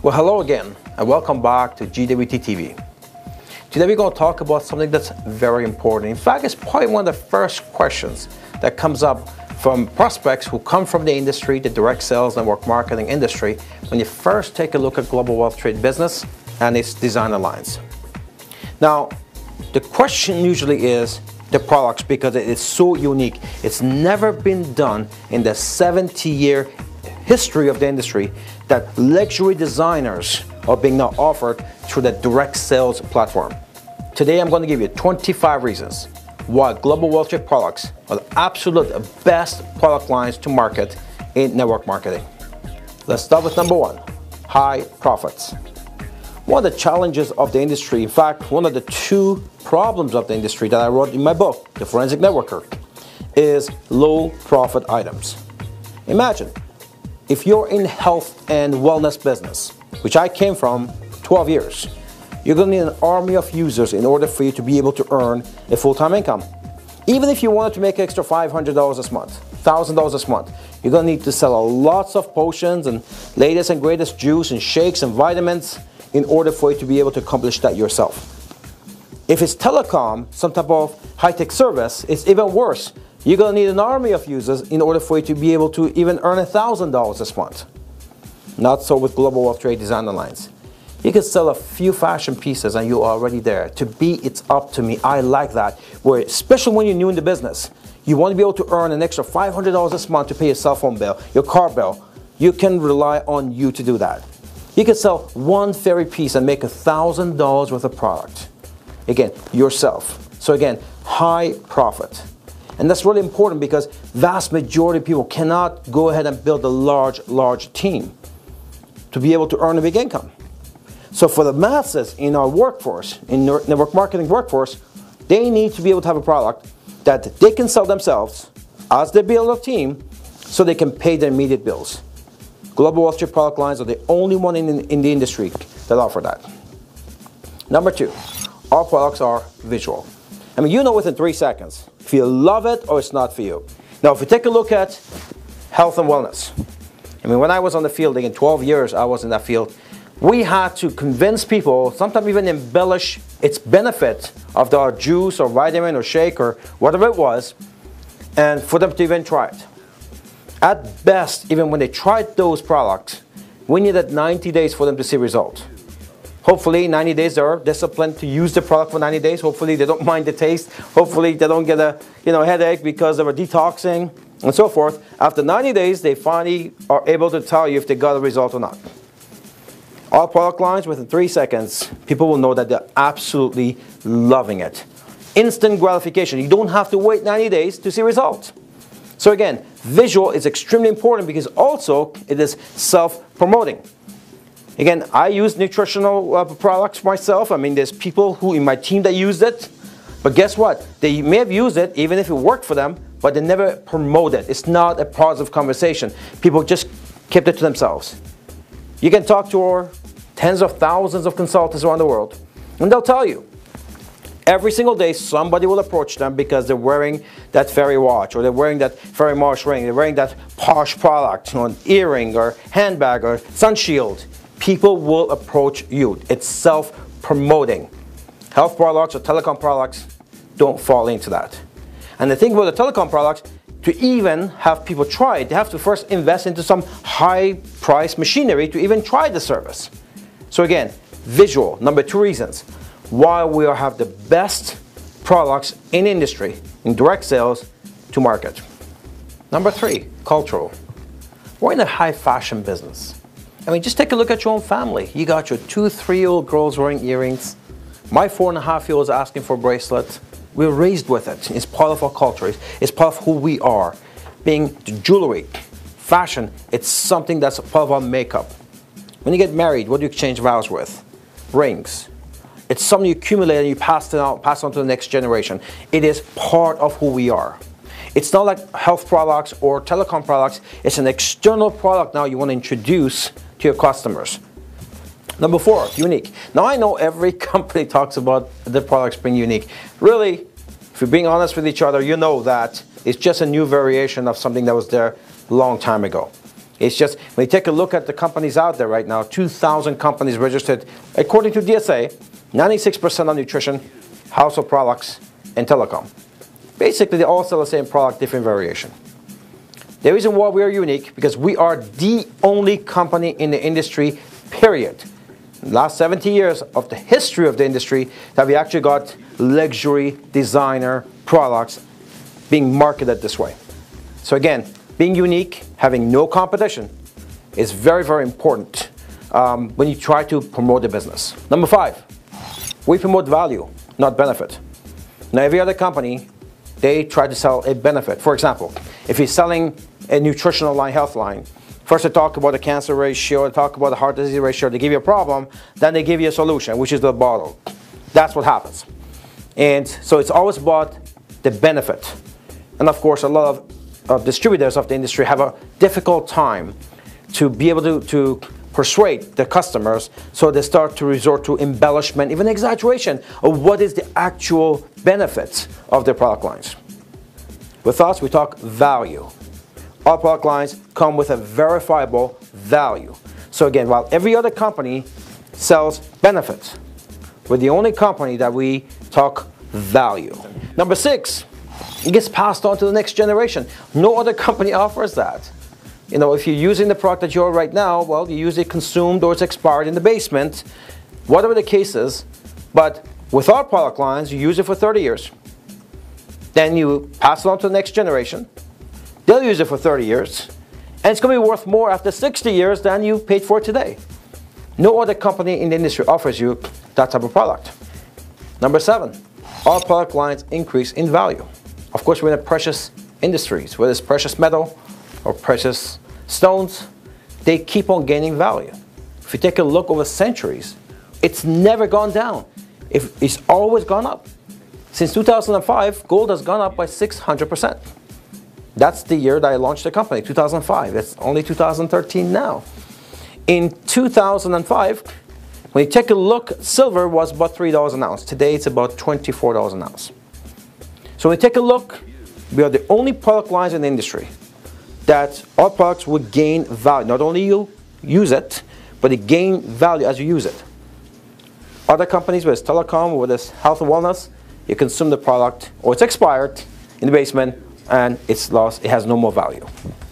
Well, hello again, and welcome back to GWT TV. Today we're going to talk about something that's very important. In fact, it's probably one of the first questions that comes up from prospects who come from the industry, the direct sales and network marketing industry, when you first take a look at global wealth trade business and its designer lines. Now, the question usually is the products, because it is so unique. It's never been done in the 70-year history of the industry that luxury designers are being now offered through the direct sales platform. Today I'm going to give you 25 reasons why global wealth trade products are the absolute best product lines to market in network marketing. Let's start with number one, high profits. One of the challenges of the industry, in fact, one of the two problems of the industry that I wrote in my book, The Forensic Networker, is low profit items. Imagine if you're in health and wellness business, which I came from 12 years, you're going to need an army of users in order for you to be able to earn a full-time income. Even if you wanted to make extra $500 a month, $1,000 a month, you're going to need to sell lots of potions and latest and greatest juice and shakes and vitamins in order for you to be able to accomplish that yourself. If it's telecom, some type of high-tech service, it's even worse. You're going to need an army of users in order for you to be able to even earn $1,000 this month. Not so with global wealth trade designer lines. You can sell a few fashion pieces and you're already there. To be, it's up to me. I like that. Where, especially when you're new in the business, you want to be able to earn an extra $500 this month to pay your cell phone bill, your car bill. You can rely on you to do that. You can sell one FERI piece and make $1,000 worth of product. Again, yourself. So again, high profit. And that's really important because vast majority of people cannot go ahead and build a large team to be able to earn a big income. So for the masses in our workforce, in network marketing workforce, they need to be able to have a product that they can sell themselves as they build a team so they can pay their immediate bills. Global wealth trade product lines are the only one in the industry that offer that. Number two, our products are visual. I mean, you know within 3 seconds if you love it or it's not for you. Now, if we take a look at health and wellness, I mean, when I was on the field, again, 12 years I was in that field, we had to convince people, sometimes even embellish its benefit of our juice or vitamin or shake or whatever it was, and for them to even try it. At best, even when they tried those products, we needed 90 days for them to see results. Hopefully 90 days they're disciplined to use the product for 90 days. Hopefully they don't mind the taste. Hopefully they don't get a headache because of a detoxing and so forth. After 90 days they finally are able to tell you if they got a result or not. Our product lines, within 3 seconds, people will know that they're absolutely loving it. Instant gratification. You don't have to wait 90 days to see results. So again, visual is extremely important because also it is self-promoting. Again, I use nutritional products myself. I mean, there's people who in my team that used it. But guess what? They may have used it even if it worked for them, but they never promote it. It's not a positive conversation. People just kept it to themselves. You can talk to our tens of thousands of consultants around the world, and they'll tell you every single day somebody will approach them because they're wearing that FERI watch, or they're wearing that FERI Marsh ring, they're wearing that posh product, an earring or handbag or sun shield. People will approach you. It's self-promoting. Health products or telecom products don't fall into that. And the thing about the telecom products, to even have people try it, they have to first invest into some high-priced machinery to even try the service. So again, visual, number two reasons why we have the best products in industry, in direct sales, to market. Number three, cultural. We're in a high fashion business. I mean, just take a look at your own family. You got your 2, 3-year-old girls wearing earrings. My 4.5-year-old is asking for a bracelet. We're raised with it. It's part of our culture. It's part of who we are. Being jewelry, fashion, it's something that's part of our makeup. When you get married, what do you exchange vows with? Rings. It's something you accumulate and you pass on to the next generation. It is part of who we are. It's not like health products or telecom products. It's an external product now you want to introduce to your customers. Number four, unique. Now I know every company talks about the products being unique. Really, if you're being honest with each other, you know that it's just a new variation of something that was there a long time ago. It's just, when you take a look at the companies out there right now, 2,000 companies registered, according to DSA, 96% on nutrition, household products, and telecom. Basically, they all sell the same product, different variation. The reason why we are unique, because we are the only company in the industry, period. In the last 70 years of the history of the industry, that we actually got luxury designer products being marketed this way. So again, being unique, having no competition, is very, very important when you try to promote the business. Number 5, we promote value, not benefit. Now, every other company, they try to sell a benefit. For example, if you're selling a nutritional line, health line, first they talk about the cancer ratio, they talk about the heart disease ratio, they give you a problem, then they give you a solution, which is the bottle. That's what happens. And so it's always about the benefit. And of course, a lot of distributors of the industry have a difficult time to be able to persuade the customers, so they start to resort to embellishment, even exaggeration of what is the actual benefits of their product lines. With us, we talk value. Our product lines come with a verifiable value. So again, while every other company sells benefits, we're the only company that we talk value. Number 6, it gets passed on to the next generation. No other company offers that. You know, if you're using the product that you're right now, well, you use it consumed or it's expired in the basement, whatever the case is. But with our product lines, you use it for 30 years. Then you pass it on to the next generation. They'll use it for 30 years. And it's going to be worth more after 60 years than you paid for it today. No other company in the industry offers you that type of product. Number 7, our product lines increase in value. Of course, we're in the precious industries, whether it's precious metal or precious stones, they keep on gaining value. If you take a look over centuries, it's never gone down. It's always gone up. Since 2005, gold has gone up by 600%. That's the year that I launched the company, 2005. It's only 2013 now. In 2005, when you take a look, silver was about $3 an ounce. Today, it's about $24 an ounce. So when you take a look, we are the only product lines in the industry that our products would gain value. Not only you use it, but it gain value as you use it. Other companies, whether it's telecom, whether it's health and wellness, you consume the product, or it's expired in the basement, and it's lost, it has no more value.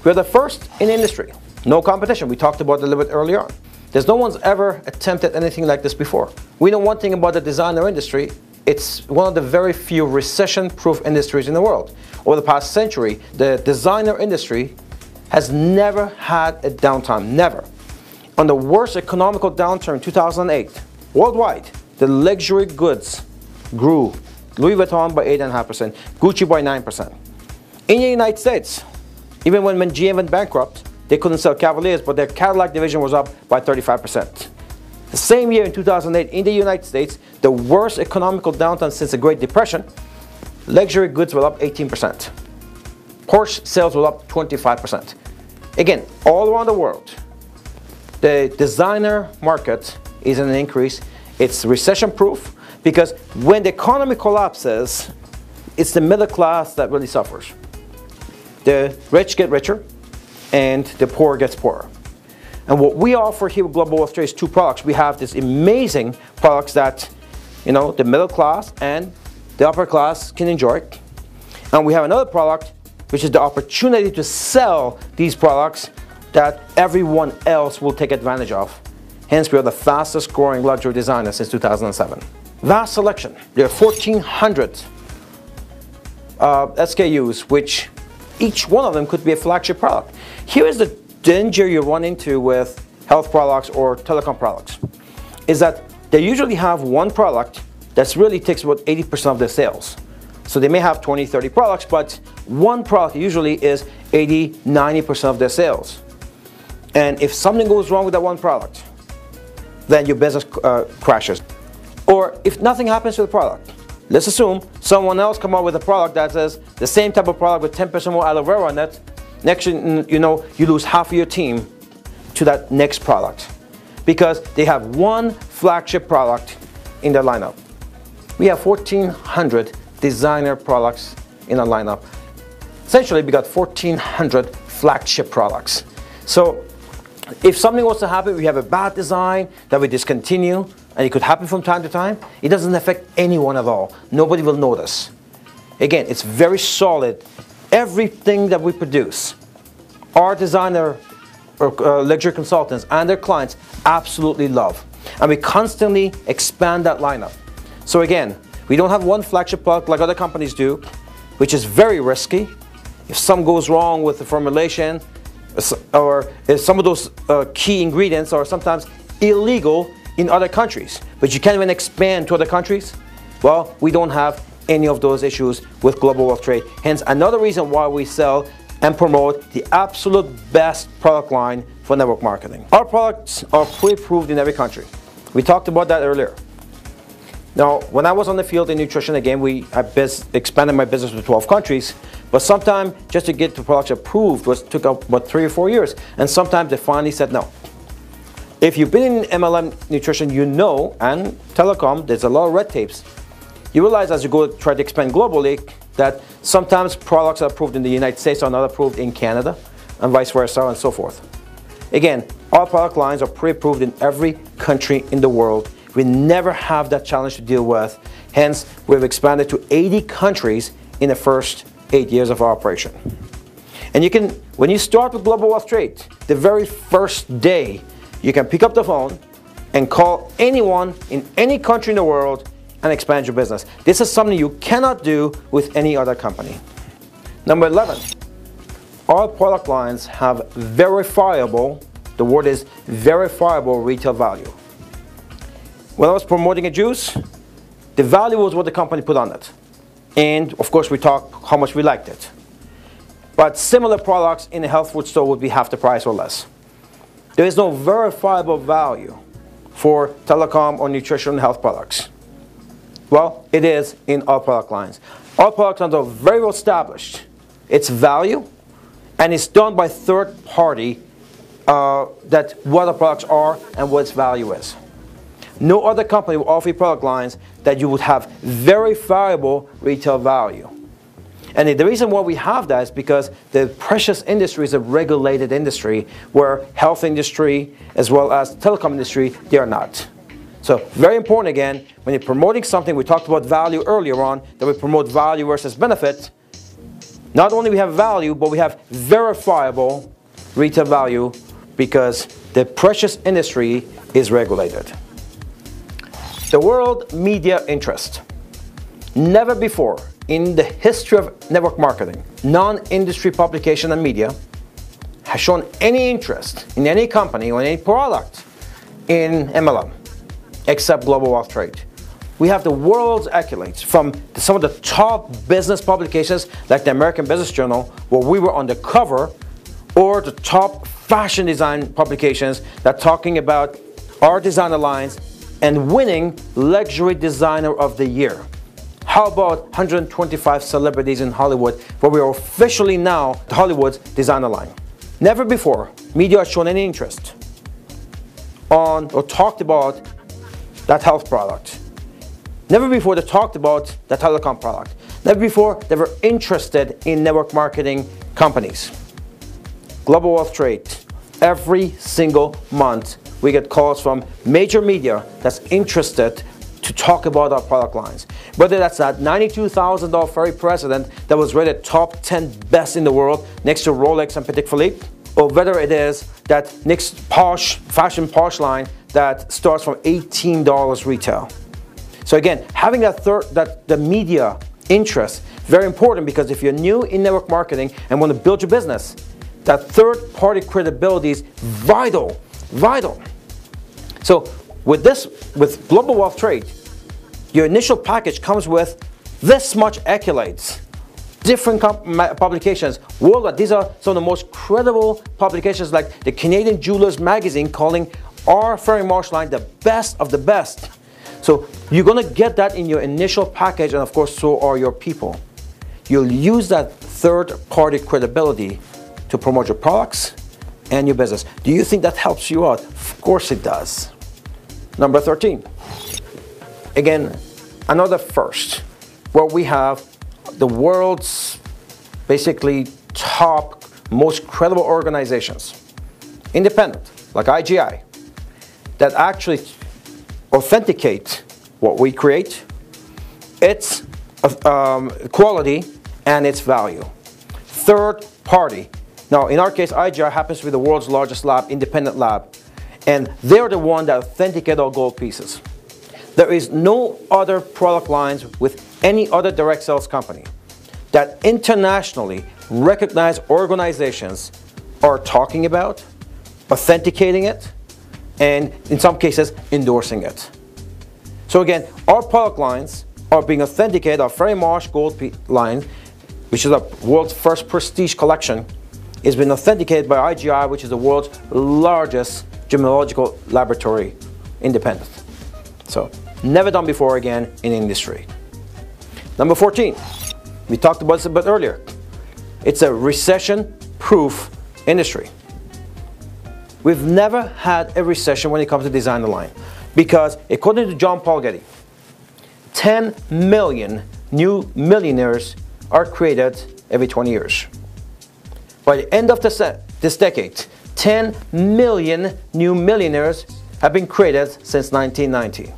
We're the first in the industry. No competition. We talked about it a little bit earlier on. There's no one's ever attempted anything like this before. We know one thing about the designer industry. It's one of the very few recession-proof industries in the world. Over the past century, the designer industry has never had a downtime, never. On the worst economical downturn in 2008, worldwide, the luxury goods grew. Louis Vuitton by 8.5%, Gucci by 9%. In the United States, even when GM went bankrupt, they couldn't sell Cavaliers, but their Cadillac division was up by 35%. The same year in 2008, in the United States, the worst economical downturn since the Great Depression, luxury goods were up 18%. Porsche sales were up 25%. Again, all around the world, the designer market is in an increase. It's recession-proof because when the economy collapses, it's the middle class that really suffers. The rich get richer and the poor gets poorer. And what we offer here with Global Wealth Trade is 2 products. We have these amazing products that, you know, the middle class and the upper class can enjoy. And we have another product, which is the opportunity to sell these products that everyone else will take advantage of. Hence, we are the fastest growing luxury designer since 2007. Vast selection. There are 1,400 SKUs, which each one of them could be a flagship product. Here is the danger you run into with health products or telecom products, is that they usually have one product that really takes about 80% of their sales. So they may have 20, 30 products, but one product usually is 80, 90% of their sales. And if something goes wrong with that one product, then your business crashes. Or if nothing happens to the product, let's assume someone else come up with a product that says the same type of product with 10% more aloe vera on it, next you know, you lose half of your team to that next product because they have one flagship product in their lineup. We have 1,400 designer products in our lineup. Essentially, we got 1,400 flagship products. So if something was to happen, we have a bad design that we discontinue, and it could happen from time to time, it doesn't affect anyone at all. Nobody will notice. Again, it's very solid. Everything that we produce, our designer or luxury consultants and their clients absolutely love. And we constantly expand that lineup. So again, we don't have one flagship product like other companies do, which is very risky. If something goes wrong with the formulation, or if some of those key ingredients are sometimes illegal in other countries, but you can't even expand to other countries, well, we don't have any of those issues with Global Wealth Trade. Hence, another reason why we sell and promote the absolute best product line for network marketing. Our products are pre-approved in every country. We talked about that earlier. Now, when I was on the field in nutrition, again, I expanded my business to 12 countries, but sometimes just to get the products approved took about 3 or 4 years, and sometimes they finally said no. If you've been in MLM nutrition, you know, and telecom, there's a lot of red tapes. You realize as you go try to expand globally that sometimes products are approved in the United States are not approved in Canada, and vice versa, and so forth. Again, our product lines are pre-approved in every country in the world. We never have that challenge to deal with. Hence, we've expanded to 80 countries in the first 8 years of our operation. And you can, when you start with Global Wealth Trade, the very first day, you can pick up the phone and call anyone in any country in the world and expand your business. This is something you cannot do with any other company. Number 11, our product lines have verifiable, the word is verifiable retail value. When I was promoting a juice, the value was what the company put on it. And of course we talked how much we liked it. But similar products in a health food store would be half the price or less. There is no verifiable value for telecom or nutrition and health products. Well, it is in our product lines. Our product lines are very well established. Its value, and it's done by third party that what the products are and what its value is. No other company will offer you product lines that you would have verifiable retail value. And the reason why we have that is because the precious industry is a regulated industry where health industry as well as telecom industry, they are not. So very important again, when you're promoting something, we talked about value earlier on, that we promote value versus benefit. Not only we have value, but we have verifiable retail value because the precious industry is regulated. The world media interest. Never before in the history of network marketing, non-industry publication and media has shown any interest in any company or any product in MLM, except Global Wealth Trade. We have the world's accolades from some of the top business publications like the American Business Journal, where we were on the cover, or the top fashion design publications that are talking about our designer lines and winning Luxury Designer of the Year. How about 125 celebrities in Hollywood, where we are officially now Hollywood's designer line. Never before media has shown any interest on or talked about that health product. Never before they talked about the telecom product. Never before they were interested in network marketing companies. Global Wealth Trade, every single month we get calls from major media that's interested to talk about our product lines. Whether that's that $92,000 FERI President that was rated top 10 best in the world next to Rolex and Patek Philippe, or whether it is that next posh, fashion posh line that starts from $18 retail. So again, having the media interest, very important, because if you're new in network marketing and want to build your business, that third party credibility is vital, vital. So with Global Wealth Trade, your initial package comes with this much accolades, different publications worldwide. These are some of the most credible publications, like the Canadian Jewelers Magazine calling our FERI Marsh line the best of the best. So you're going to get that in your initial package, and of course so are your people. You'll use that third party credibility to promote your products and your business. Do you think that helps you out? Of course it does. Number 13. Again, another first, where we have the world's basically top, most credible organizations independent, like IGI, that actually authenticate what we create, its quality, and its value. Third party. Now, in our case, IGI happens to be the world's largest lab, independent lab, and they're the one that authenticate our gold pieces. There is no other product lines with any other direct sales company that internationally recognized organizations are talking about, authenticating it, and in some cases, endorsing it. So again, our product lines are being authenticated. Our FERI Gold line, which is the world's first prestige collection, is being authenticated by IGI, which is the world's largest gemological laboratory, independent. So, never done before again in industry. Number 14, we talked about this a bit earlier. It's a recession-proof industry. We've never had a recession when it comes to designer line because, according to John Paul Getty, 10 million new millionaires are created every 20 years. By the end of this decade, 10 million new millionaires have been created since 1990.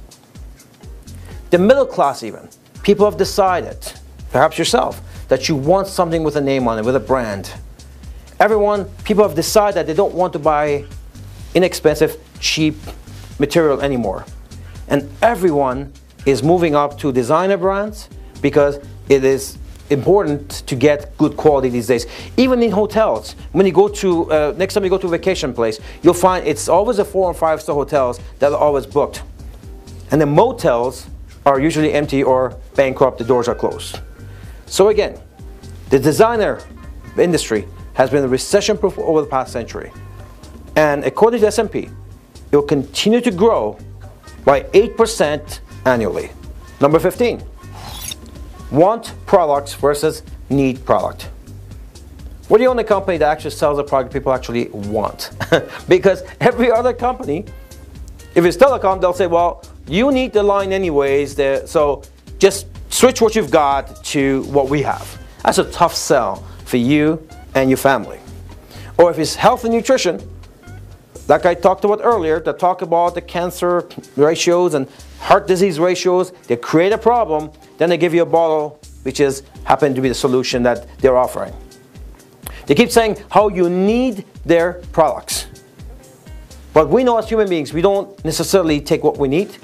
The middle class even, people have decided, perhaps yourself, that you want something with a name on it, with a brand. People have decided that they don't want to buy inexpensive, cheap material anymore. And everyone is moving up to designer brands because it is important to get good quality these days. Even in hotels, when you go to, next time you go to a vacation place, you'll find it's always a 4- and 5-star hotels that are always booked. And the motels are usually empty or bankrupt, the doors are closed. So again, the designer industry has been recession-proof over the past century. And according to S&P, it will continue to grow by 8% annually. Number 15, want products versus need product. We're the only company that actually sells a product people actually want. Because every other company, if it's telecom, they'll say, well, you need the line anyways, so just switch what you've got to what we have. That's a tough sell for you and your family. Or if it's health and nutrition, like I talked about earlier, to talk about the cancer ratios and heart disease ratios, they create a problem, then they give you a bottle which is happen to be the solution that they're offering. They keep saying how you need their products. But we know as human beings, we don't necessarily take what we need,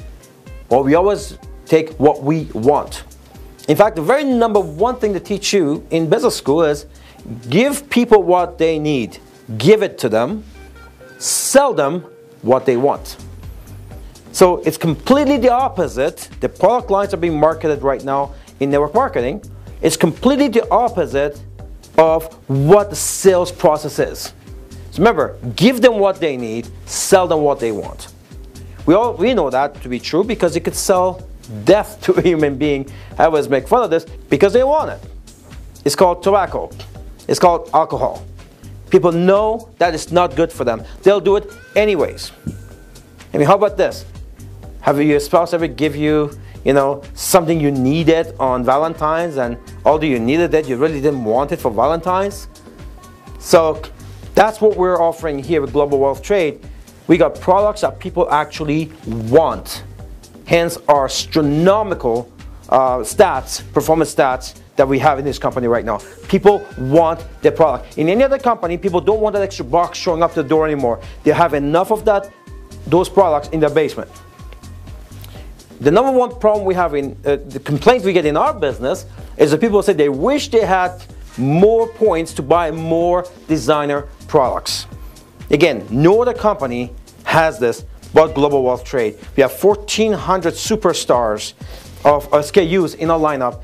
but we always take what we want. In fact, the very number one thing to teach you in business school is give people what they need. Give it to them. Sell them what they want. So it's completely the opposite. The product lines are being marketed right now in network marketing. It's completely the opposite of what the sales process is. So remember, give them what they need, sell them what they want. We know that to be true because you could sell death to a human being. I always make fun of this because they want it. It's called tobacco. It's called alcohol. People know that it's not good for them. They'll do it anyways. I mean, how about this? Have your spouse ever give you, something you needed on Valentine's, and although you needed it, you really didn't want it for Valentine's? So that's what we're offering here with Global Wealth Trade. We got products that people actually want. Hence our astronomical performance stats that we have in this company right now. People want their product. In any other company, people don't want that extra box showing up to the door anymore. They have enough of those products in their basement. The number one problem we have in the complaints we get in our business is that people say they wish they had more points to buy more designer products. Again, no other company has this but Global Wealth Trade. We have 1,400 superstars of SKUs in our lineup,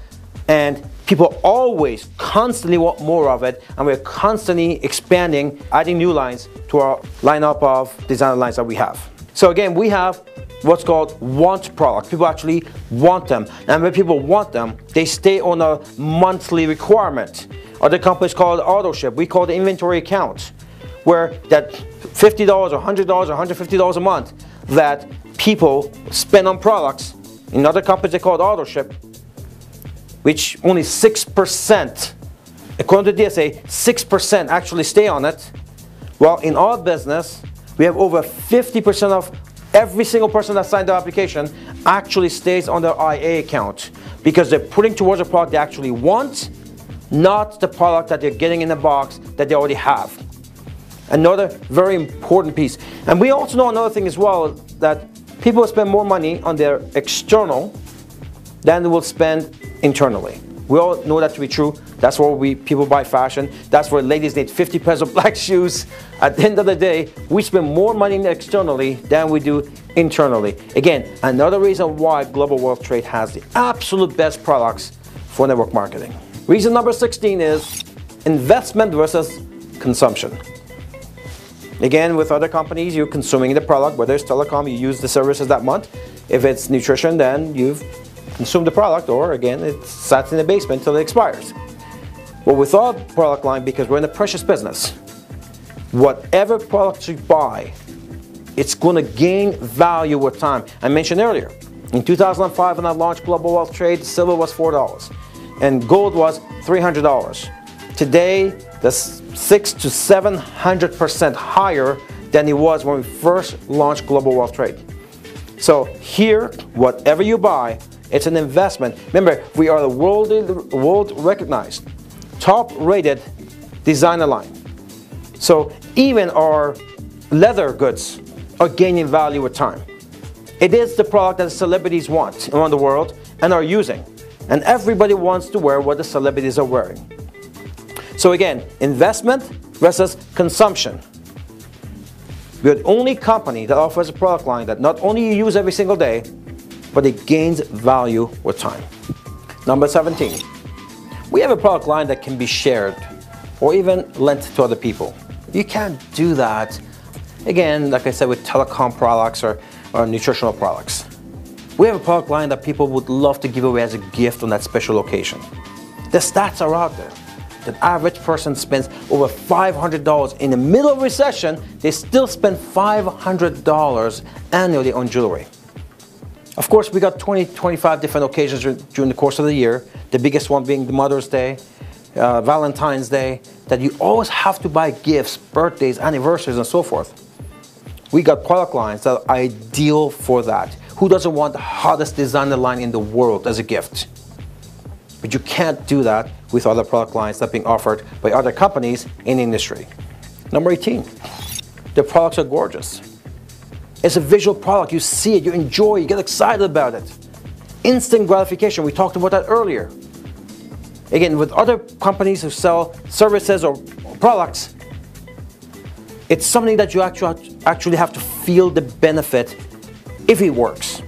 and people always constantly want more of it, and we're constantly expanding, adding new lines to our lineup of designer lines that we have. So again, we have what's called want products. People actually want them, and when people want them, they stay on a monthly requirement. Other companies call it auto ship. We call it inventory account, where that $50 or $100 or $150 a month that people spend on products. In other companies, they call it auto ship, which only 6%, according to DSA, 6% actually stay on it. Well, in our business, we have over 50% of every single person that signed the application actually stays on their IA account because they're putting towards a product they actually want, not the product that they're getting in the box that they already have. Another very important piece. And we also know another thing as well, that people spend more money on their external than they will spend internally. We all know that to be true. That's where people buy fashion. That's where ladies need 50 pairs of black shoes. At the end of the day, we spend more money externally than we do internally. Again, another reason why Global World Trade has the absolute best products for network marketing. Reason number 16 is investment versus consumption. Again, with other companies, you're consuming the product. Whether it's telecom, you use the services that month. If it's nutrition, then you've consumed the product, or again, it sat in the basement until it expires. But with our product line, because we're in the precious business, whatever product you buy, it's going to gain value with time. I mentioned earlier, in 2005 when I launched Global Wealth Trade, silver was $4 and gold was $300. Today, that's 600 to 700% higher than it was when we first launched Global Wealth Trade. So here, whatever you buy, it's an investment. Remember, we are the world recognized, top rated designer line. So even our leather goods are gaining value with time. It is the product that celebrities want around the world and are using. And everybody wants to wear what the celebrities are wearing. So again, investment versus consumption. We're the only company that offers a product line that not only you use every single day, but it gains value with time. Number 17. We have a product line that can be shared or even lent to other people. You can't do that, again, like I said, with telecom products or nutritional products. We have a product line that people would love to give away as a gift on that special occasion. The stats are out there. The average person spends over $500 in the middle of recession. They still spend $500 annually on jewelry. Of course, we got 25 different occasions during the course of the year. The biggest one being the Mother's Day, Valentine's Day, that you always have to buy gifts, birthdays, anniversaries, and so forth. We got product lines that are ideal for that. Who doesn't want the hottest designer line in the world as a gift? But you can't do that with other product lines that are being offered by other companies in the industry. Number 18, the products are gorgeous. It's a visual product. You see it, you enjoy it, you get excited about it. Instant gratification, we talked about that earlier. Again, with other companies who sell services or products, it's something that you actually have to feel the benefit if it works.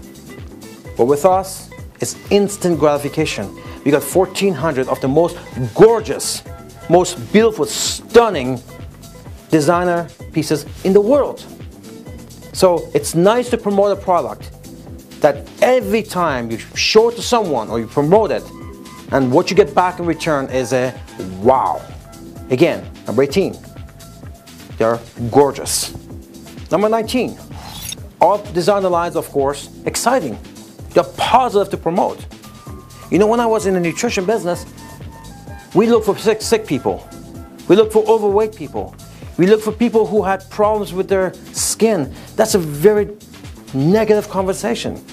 But with us, it's instant gratification. We got 1,400 of the most gorgeous, most beautiful, stunning designer pieces in the world. So it's nice to promote a product that every time you show it to someone or you promote it, and what you get back in return is a wow. Again, number 18, they're gorgeous. Number 19, all designer lines, of course, exciting. They're positive to promote. You know, when I was in the nutrition business, we looked for sick people. We looked for overweight people. We looked for people who had problems with their skin. That's a very negative conversation.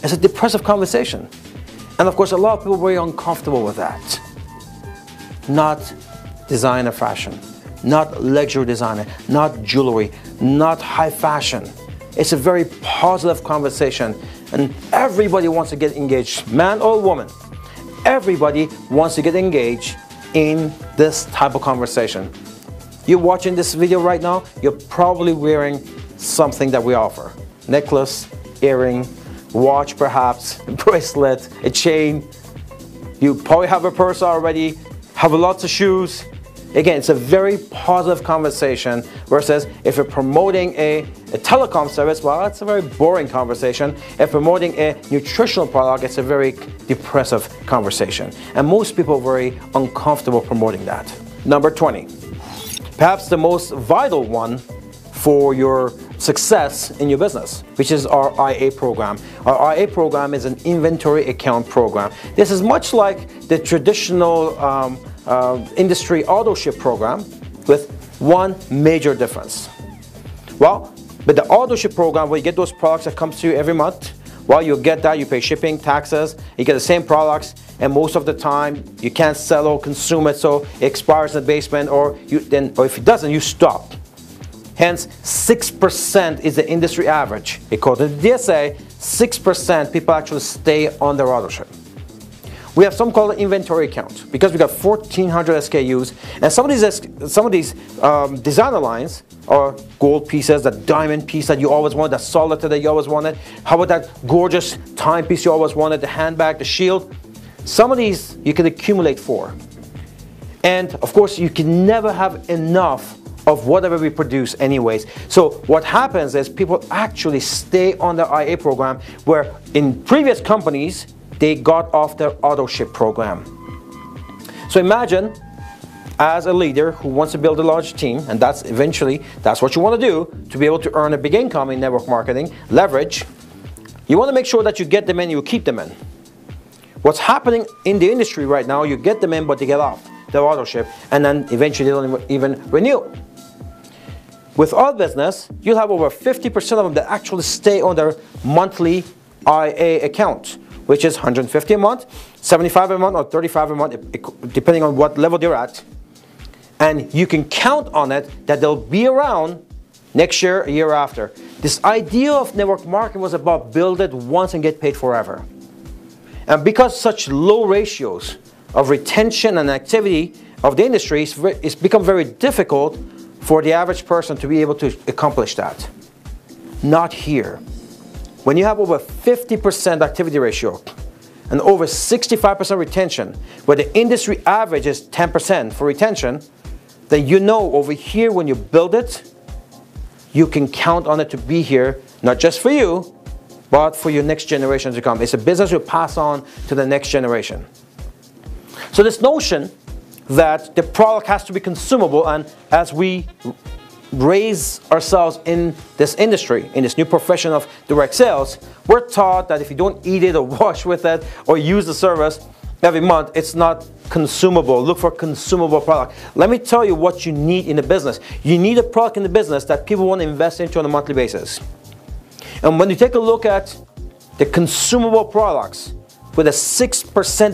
It's a depressive conversation. And of course, a lot of people are very uncomfortable with that. Not designer fashion, not luxury designer, not jewelry, not high fashion. It's a very positive conversation, and everybody wants to get engaged, man or woman. Everybody wants to get engaged in this type of conversation. You're watching this video right now, you're probably wearing something that we offer. Necklace, earring, watch perhaps, a bracelet, a chain. You probably have a purse already, have lots of shoes. Again, it's a very positive conversation versus if you're promoting a telecom service, well, it's a very boring conversation. If promoting a nutritional product, it's a very depressive conversation. And most people are very uncomfortable promoting that. Number 20, perhaps the most vital one for your success in your business, which is our IA program. Our IA program is an inventory account program. This is much like the traditional industry auto ship program with one major difference. Well, with the auto ship program, where you get those products that comes to you every month, well, you get that, you pay shipping, taxes, you get the same products, and most of the time you can't sell or consume it, so it expires in the basement, or if it doesn't, you stop. Hence, 6% is the industry average. According to the DSA, 6% people actually stay on their auto ship. We have something called an inventory count, because we got 1,400 SKUs, and some of these designer lines are gold pieces, that diamond piece that you always wanted, that solitaire that you always wanted. How about that gorgeous timepiece you always wanted, the handbag, the shield? Some of these you can accumulate for. And of course, you can never have enough of whatever we produce anyways. So what happens is people actually stay on the IA program, where in previous companies, they got off their auto ship program. So imagine, as a leader who wants to build a large team, and that's what you want to do to be able to earn a big income in network marketing, leverage, you want to make sure that you get them in, you keep them in. What's happening in the industry right now, you get them in, but they get off their auto ship, and then eventually they don't even renew. With our business, you'll have over 50% of them that actually stay on their monthly IA account, which is 150 a month, 75 a month, or 35 a month, depending on what level they're at. And you can count on it that they'll be around next year, a year after. This idea of network marketing was about build it once and get paid forever. And because such low ratios of retention and activity of the industry, it's become very difficult for the average person to be able to accomplish that. Not here. When you have over 50% activity ratio and over 65% retention, where the industry average is 10% for retention, then you know over here when you build it, you can count on it to be here, not just for you, but for your next generation to come. It's a business you pass on to the next generation. So this notion that the product has to be consumable, and as we raise ourselves in this industry, in this new profession of direct sales, we're taught that if you don't eat it or wash with it or use the service every month, it's not consumable. Look for consumable product. Let me tell you what you need in the business. You need a product in the business that people want to invest into on a monthly basis. And when you take a look at the consumable products with a 6%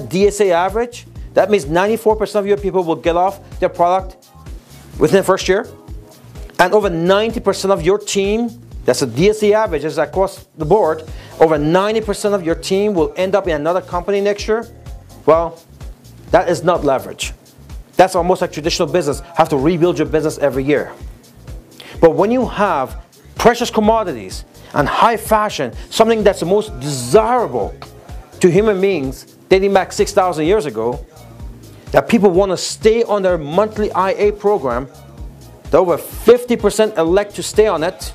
DSA average, that means 94% of your people will get off their product within the first year. And over 90% of your team, that's a DSA average, is across the board, over 90% of your team will end up in another company next year. Well, that is not leverage. That's almost like traditional business. Have to rebuild your business every year. But when you have precious commodities and high fashion, something that's the most desirable to human beings dating back 6,000 years ago, that people want to stay on their monthly IA program, that over 50% elect to stay on it,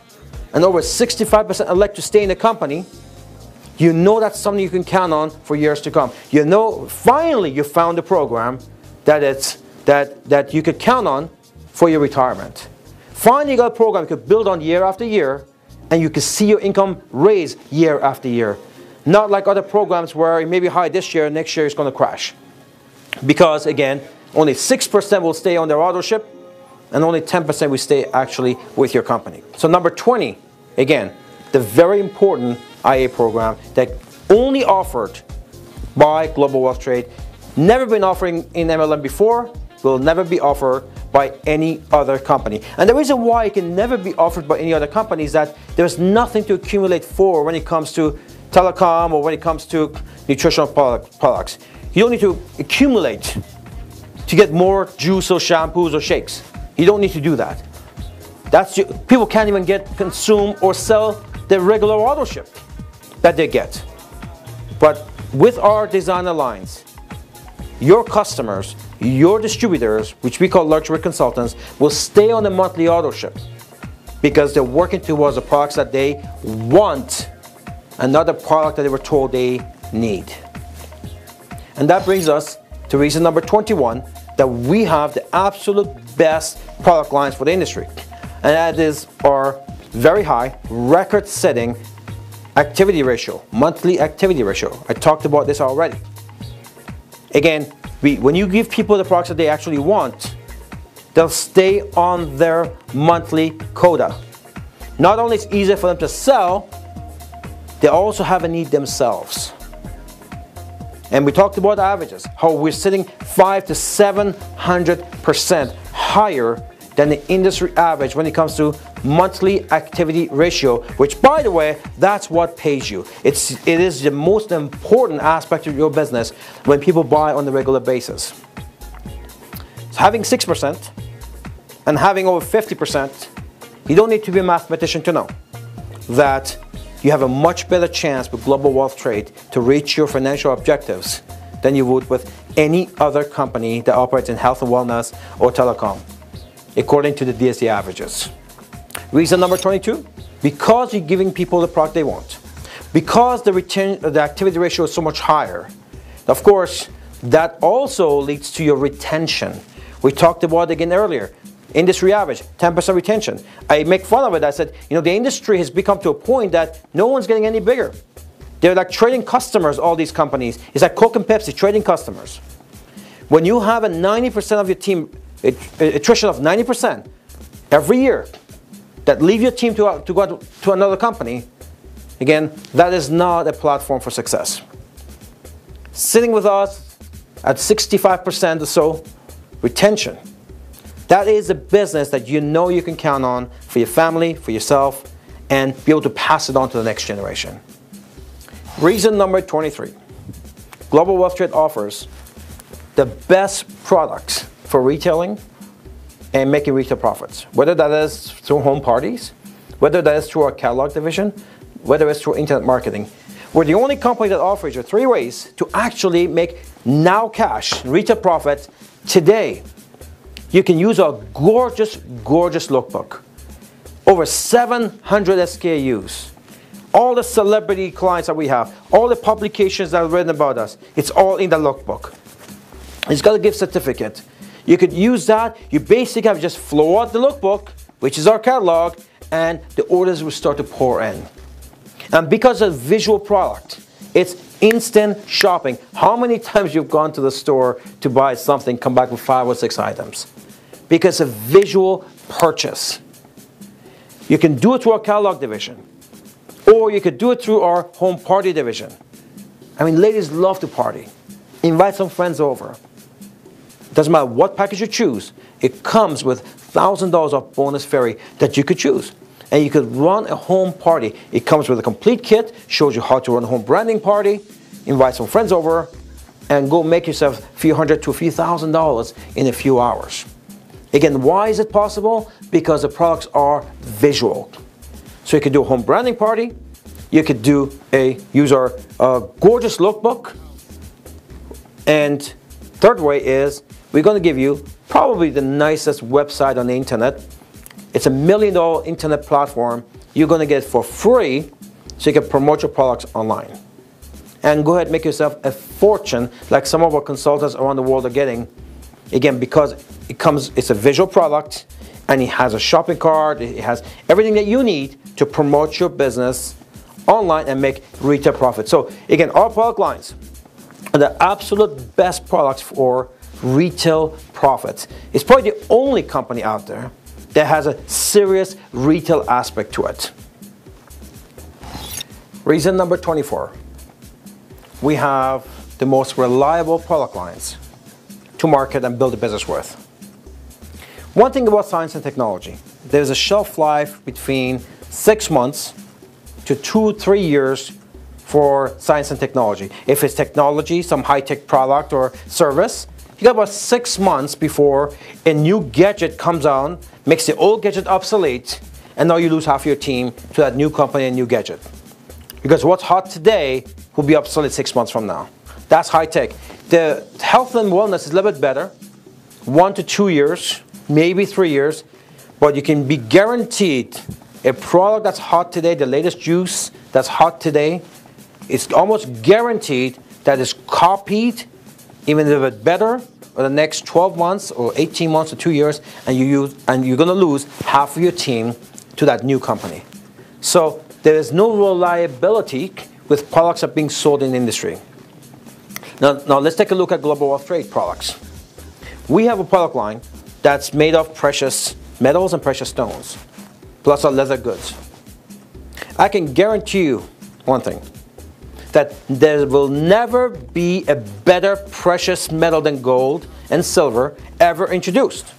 and over 65% elect to stay in the company, you know that's something you can count on for years to come. You know, finally you found a program that you could count on for your retirement. Finally you got a program you could build on year after year, and you can see your income raise year after year. Not like other programs where it may be high this year, next year it's going to crash. Because again, only 6% will stay on their auto ship, and only 10% will stay actually with your company. So number 20, again, the very important IA program that only offered by Global Wealth Trade, never been offering in MLM before, will never be offered by any other company. And the reason why it can never be offered by any other company is that there's nothing to accumulate for when it comes to telecom or when it comes to nutritional products. You don't need to accumulate to get more juice or shampoos or shakes. You don't need to do that. People can't even consume or sell the regular auto ship that they get. But with our designer lines, your customers, your distributors, which we call luxury consultants, will stay on the monthly auto ship because they're working towards the products that they want, and not the product that they were told they need. And that brings us to reason number 21, that we have the absolute best product lines for the industry. And that is our very high, record-setting activity ratio, monthly activity ratio. I talked about this already. Again, when you give people the products that they actually want, they'll stay on their monthly quota. Not only is it easier for them to sell, they also have a need themselves. And we talked about averages, how we're sitting 500 to 700% higher than the industry average when it comes to monthly activity ratio, which, by the way, that's what pays you. It is the most important aspect of your business when people buy on a regular basis. So having 6% and having over 50%, you don't need to be a mathematician to know that you have a much better chance with Global Wealth Trade to reach your financial objectives than you would with any other company that operates in health and wellness or telecom, according to the DSE averages. Reason number 22, because you're giving people the product they want, because the activity ratio is so much higher, of course, that also leads to your retention. We talked about it again earlier. Industry average, 10% retention. I make fun of it. I said, you know, the industry has become to a point that no one's getting any bigger. They're like trading customers, all these companies. It's like Coke and Pepsi trading customers. When you have a 90% of your team, attrition of 90% every year, that leave your team to go to another company, again, that is not a platform for success. Sitting with us at 65% or so retention, that is a business that you know you can count on for your family, for yourself, and be able to pass it on to the next generation. Reason number 23. Global Wealth Trade offers the best products for retailing and making retail profits. Whether that is through home parties, whether that is through our catalog division, whether it's through internet marketing. We're the only company that offers you 3 ways to actually make now cash, retail profits today. You can use our gorgeous, gorgeous lookbook. Over 700 SKUs. All the celebrity clients that we have, all the publications that are written about us, it's all in the lookbook. It's got a gift certificate. You could use that. You basically have to just flow out the lookbook, which is our catalog, and the orders will start to pour in. And because of visual product, it's instant shopping. How many times you've gone to the store to buy something, come back with 5 or 6 items? Because of visual purchase. You can do it through our catalog division, or you could do it through our home party division. I mean, ladies love to party. Invite some friends over. Doesn't matter what package you choose, it comes with $1,000 of bonus FERI that you could choose. And you could run a home party. It comes with a complete kit, shows you how to run a home branding party, invite some friends over, and go make yourself a few hundred to a few $1,000s in a few hours. Again, why is it possible? Because the products are visual. So you could do a home branding party, you could use our gorgeous lookbook, and third way is we're going to give you probably the nicest website on the internet. It's $1 million internet platform. You're going to get it for free so you can promote your products online. And go ahead and make yourself a fortune like some of our consultants around the world are getting. Again, because it's a visual product and it has a shopping cart, it has everything that you need to promote your business online and make retail profit. So again, our product lines are the absolute best products for retail profits. It's probably the only company out there that has a serious retail aspect to it. Reason number 24. We have the most reliable product lines to market and build a business with. One thing about science and technology, there's a shelf life between 6 months to 2-3 years for science and technology. If it's technology, some high-tech product or service, you got about 6 months before a new gadget comes out, makes the old gadget obsolete, and now you lose half your team to that new company and new gadget. Because what's hot today will be obsolete 6 months from now. That's high-tech. The health and wellness is a little bit better, 1 to 2 years, maybe 3 years, but you can be guaranteed a product that's hot today, the latest juice that's hot today, it's almost guaranteed that it's copied, even a little bit better, for the next 12 months or 18 months or 2 years, and you're going to lose half of your team to that new company. So there is no reliability with products that are being sold in the industry. Now let's take a look at Global Wealth Trade products. We have a product line that's made of precious metals and precious stones, plus our leather goods. I can guarantee you one thing, that there will never be a better precious metal than gold and silver ever introduced.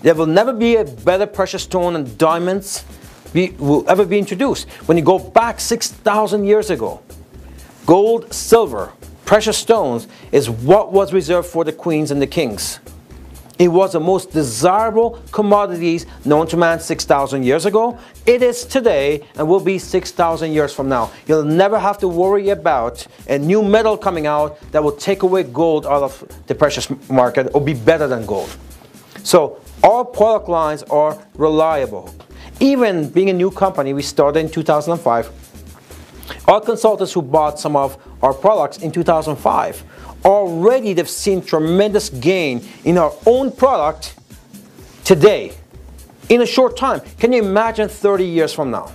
There will never be a better precious stone than diamonds will ever be introduced. When you go back 6,000 years ago, gold, silver, precious stones is what was reserved for the queens and the kings. It was the most desirable commodities known to man 6,000 years ago. It is today and will be 6,000 years from now. You'll never have to worry about a new metal coming out that will take away gold out of the precious market or be better than gold. So our product lines are reliable. Even being a new company, we started in 2005. Our consultants who bought some of our products in 2005, already they've seen tremendous gain in our own product today, in a short time. Can you imagine 30 years from now?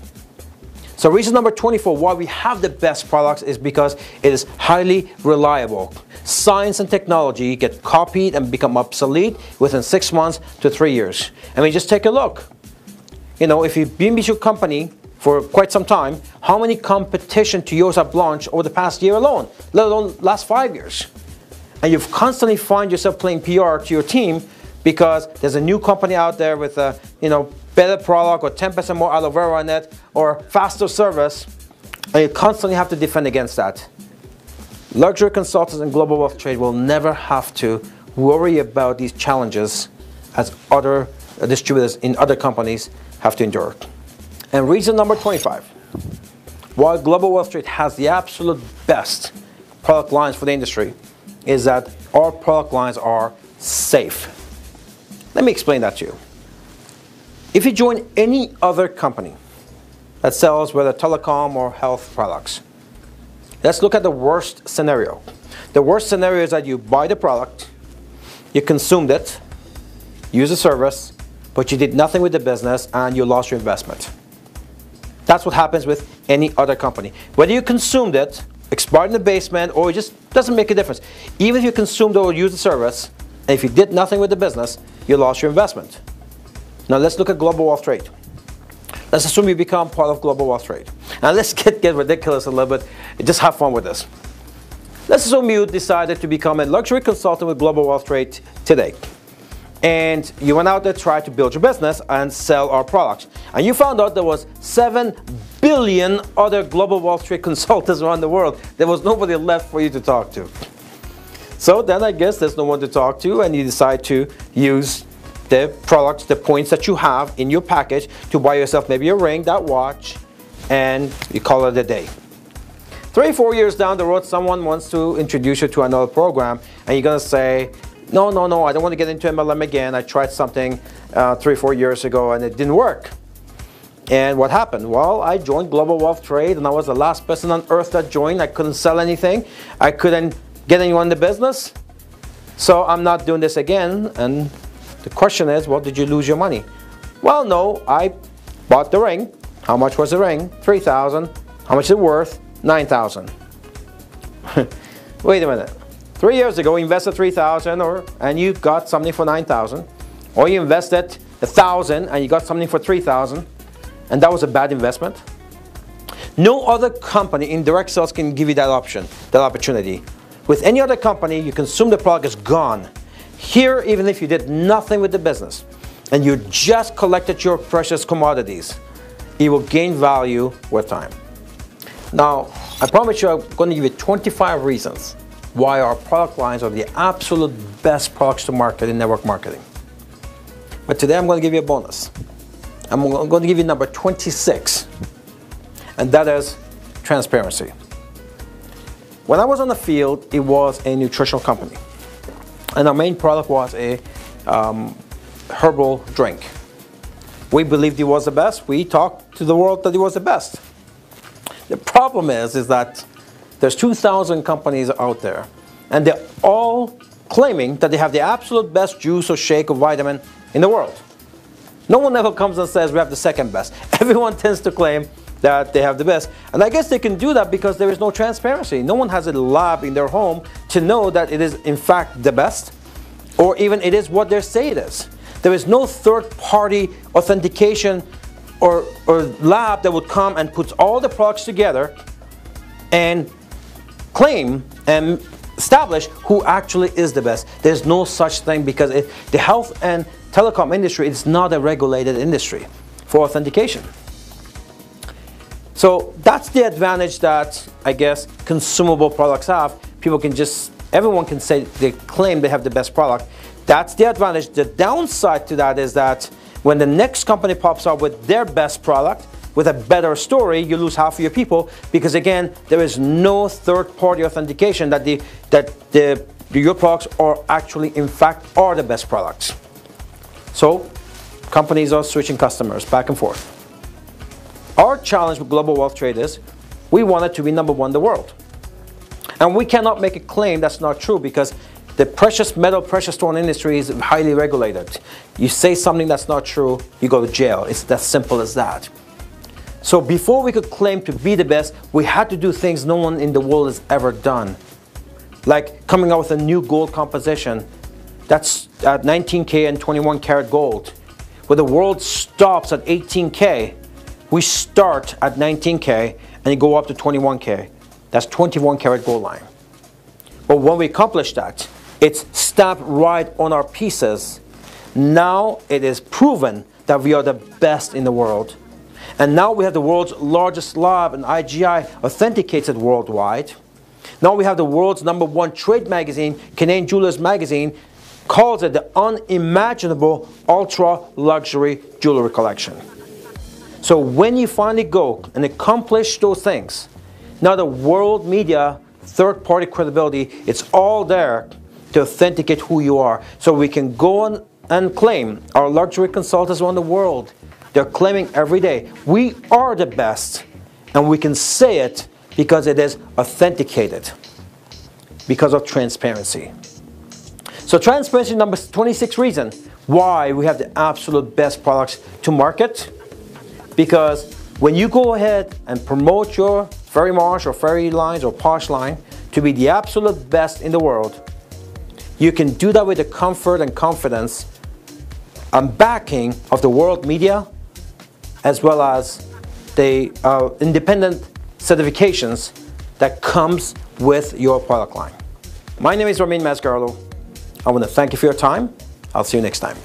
So reason number 24 why we have the best products is because it is highly reliable. Science and technology get copied and become obsolete within 6 months to 3 years. I mean, just take a look. You know, if you've been with your company for quite some time, how many competition to yours have launched over the past year alone, let alone last 5 years? And you've constantly find yourself playing PR to your team because there's a new company out there with a better product or 10% more aloe vera on it or faster service, and you constantly have to defend against that. Luxury consultants and global wealth trade will never have to worry about these challenges as other distributors in other companies have to endure. And reason number 25, while global wealth trade has the absolute best product lines for the industry, is that our product lines are safe. Let me explain that to you. If you join any other company that sells whether telecom or health products, let's look at the worst scenario. The worst scenario is that you buy the product, you consumed it, used the service, but you did nothing with the business and you lost your investment. That's what happens with any other company. Whether you consumed it, expired in the basement, or it just doesn't make a difference. Even if you consumed or used the service, and if you did nothing with the business, you lost your investment. Now let's look at global wealth trade. Let's assume you become part of global wealth trade. Now let's get ridiculous a little bit. Just have fun with this. Let's assume you decided to become a luxury consultant with global wealth trade today. And you went out there, tried to build your business and sell our products. And you found out there was 7 billion other global wealth trade consultants around the world. There was nobody left for you to talk to. So then I guess there's no one to talk to, and you decide to use the products, the points that you have in your package to buy yourself maybe a ring, that watch, and you call it a day. 3 or 4 years down the road, someone wants to introduce you to another program, and you're going to say, no, I don't want to get into MLM again. I tried something 3 or 4 years ago and it didn't work. And what happened? Well, I joined Global Wealth Trade and I was the last person on earth that joined. I couldn't sell anything. I couldn't get anyone in the business. So I'm not doing this again. And the question is, well, did you lose your money? Well, no, I bought the ring. How much was the ring? $3,000. How much is it worth? $9,000. Wait a minute. 3 years ago, you invested $3,000 and you got something for $9,000. Or you invested $1,000 and you got something for $3,000. And that was a bad investment. No other company in direct sales can give you that option, that opportunity. With any other company, you consume the product, it's gone. Here, even if you did nothing with the business and you just collected your precious commodities, it will gain value with time. Now, I promise you I'm going to give you 25 reasons why our product lines are the absolute best products to market in network marketing. But today I'm going to give you a bonus. I'm going to give you number 26, and that is transparency. When I was on the field, it was a nutritional company, and our main product was a herbal drink. We believed it was the best. We talked to the world that it was the best. The problem is that there's 2,000 companies out there, and they're all claiming that they have the absolute best juice or shake or vitamin in the world. No one ever comes and says we have the second best. Everyone tends to claim that they have the best. And I guess they can do that because there is no transparency. No one has a lab in their home to know that it is in fact the best, or even it is what they say it is. There is no third-party authentication or lab that would come and put all the products together and claim and establish who actually is the best. There's no such thing, because the health and telecom industry is not a regulated industry for authentication. So that's the advantage that I guess consumable products have. People can just, everyone can say they claim they have the best product. That's the advantage. The downside to that is that when the next company pops up with their best product, with a better story, you lose half of your people, because again, there is no third-party authentication that your products are actually, in fact, are the best products. So companies are switching customers back and forth. Our challenge with global wealth trade is we wanted to be number one in the world. And we cannot make a claim that's not true, because the precious metal, precious stone industry is highly regulated. You say something that's not true, you go to jail. It's that simple as that. So before we could claim to be the best, we had to do things no one in the world has ever done. Like coming out with a new gold composition that's at 19K and 21 karat gold. Where the world stops at 18K, we start at 19K and you go up to 21K. That's 21 karat gold line. But when we accomplish that, it's stamped right on our pieces. Now it is proven that we are the best in the world. And now we have the world's largest lab, and IGI authenticates it worldwide. Now we have the world's #1 trade magazine, Canadian Jewelers Magazine, calls it the unimaginable ultra luxury jewelry collection. So when you finally go and accomplish those things, now the world media, third-party credibility, it's all there to authenticate who you are. So we can go on and claim, our luxury consultants around the world, they're claiming every day, we are the best, and we can say it because it is authenticated, because of transparency. So transparency, number 26 reason why we have the absolute best products to market. Because when you go ahead and promote your FERI Marsh or FERI lines or Posh line to be the absolute best in the world, you can do that with the comfort and confidence and backing of the world media, as well as the independent certifications that comes with your product line. My name is Ramin Mesgarlou. I want to thank you for your time. I'll see you next time.